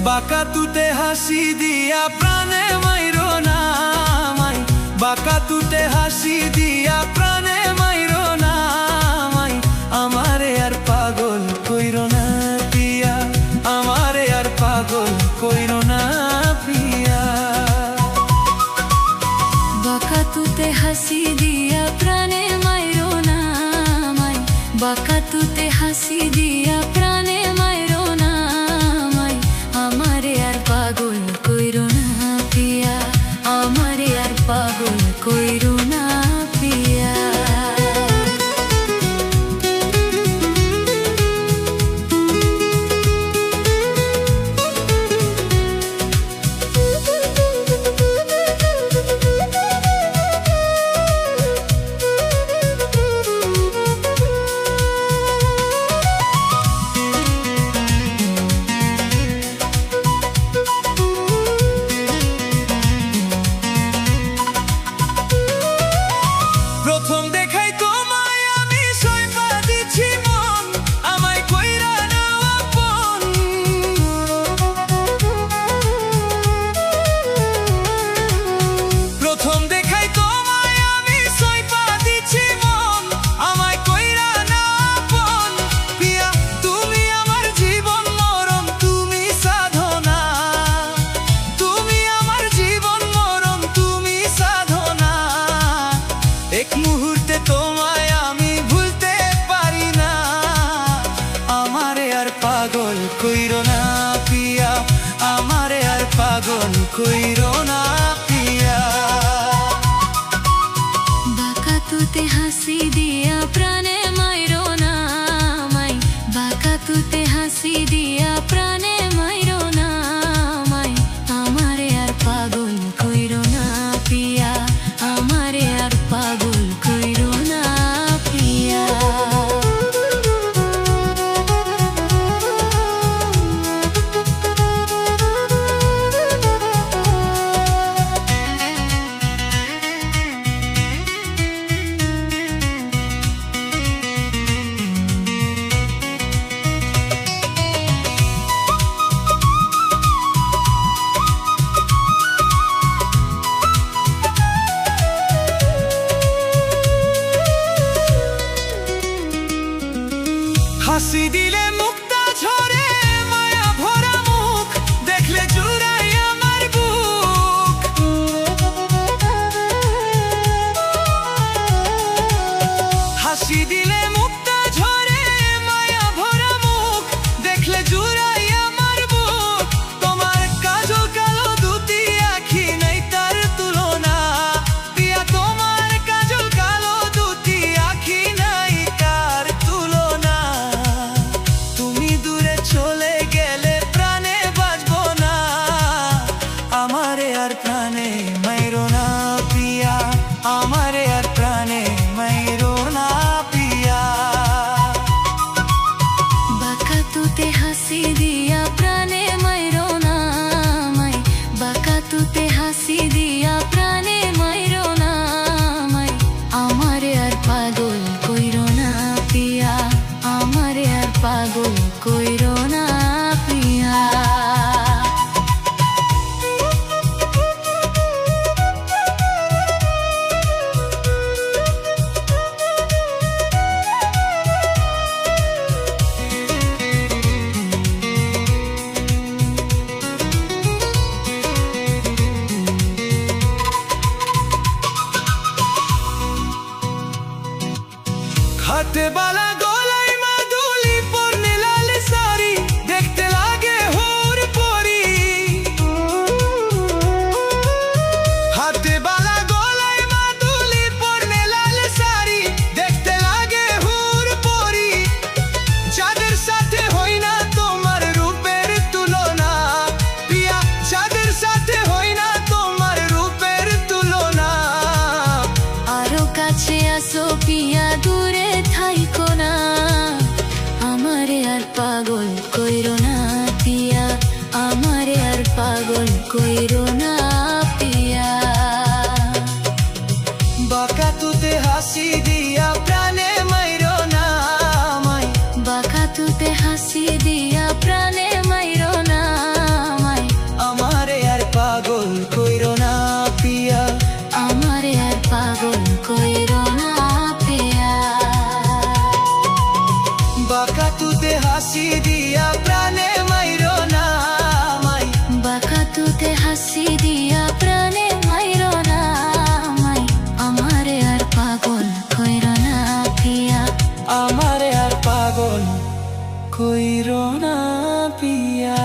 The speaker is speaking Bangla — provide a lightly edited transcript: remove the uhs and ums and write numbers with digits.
বাঁকা তুতে হাসি দিয়া প্রাণে মাইরো না মাই, বাঁকা তুতে হাসি দিয়া প্রাণে মাইরো না মাই, আমারে আর পাগল কইরো না পিয়া, আমারে আর পাগল কইরো না পিয়া। বাঁকা তুতে হাসি দিয়া প্রাণে মাইরো না মাই, বাঁকা তুতে হাসি দিয়া প্রাণে মাইরো না মাই, আমারে আর পাগল কইরো না পিয়া, আমারে আর পাগল কইরো না পিয়া। প্রথম দেখাই তোমায় আমি সইপা দিছি মন, আমায় কইরা নাও আপন। প্রথম দেখাই তোমায় আমি সইপা দিছি মন, আমায় কইরা নাও আপন। পিয়া তুমি আমার জীবন মরণ, তুমি সাধনা, তুমি আমার জীবন মরণ, তুমি সাধনা। এক মুহূর্তে তোমায় আমি ভুলতে পারি না, আমারে আর পাগল কইরো না পিয়া, আমারে আর পাগল কইরো না পিয়া। বাঁকা তুতে হাসি দিয়া প্রাণে মাইরো না মাই, বাঁকা তুতে হাসি দিয়া প্রাণে মাইরো না মাই, আমারে আর পাগল কইরো না পিয়া, আমারে আর পাগল কইরো না পিয়া। হাসি দিলে মুক্তা ঝরে, মায়া ভরা মুখ দেখলে জুড়াই আমার বুক। হাসি দিলে মুক্তা ঝরে, মায়া ভরা মুখ দেখলে জুড়াই আমার বুক। তোমার কাজল কালো দুটি আখি নাই তার তুলনা, পিয়া তোমার কাজল কালো দুটি আখি নাই তার তুলনা। তুমি দূরে চলে গেলে প্রাণে বাঁচবো না, আমারে আর প্রাণে মাইরো না পিয়া, আমারে আর প্রাণে মাইরো না পিয়া। বাঁকা তুতে হাসি দিয়া প্রাণে মাইরো না মাই, বাঁকা তুতে হাসি দিয়া প্রাণে মাইরো না মাই, আমারে আর পাগল কইরো না পিয়া, আমারে আর পাগল কইরো না পিয়া। হাতে বালা গলায় মাদুলি পরনে লাল শাড়ি, দেখতে লাগে হুর পরি। হাতে বালা গলায় মাদুলি পরনে লাল শাড়ি, দেখতে লাগে হুর পরি। বাঁকাতুতে হাসি দিয়া প্রাণে মাইরো না আমায়, বাঁকাতুতে হাসি দিয়া প্রাণে মাইরো না আমায়, আমারে আর পাগল কইরো না পিয়া, আমারে আর পাগল কইরো না পিয়া। বাঁকাতুতে হাসি দিয়া প্রাণে মাইরো না আমায়, বাঁকাতুতে হাসি দিয়া প্রাণে মাইরো না আমায়, আমারে আর পাগল কইরো না পিয়া, আমারে আর পাগল কইরো না পিয়া।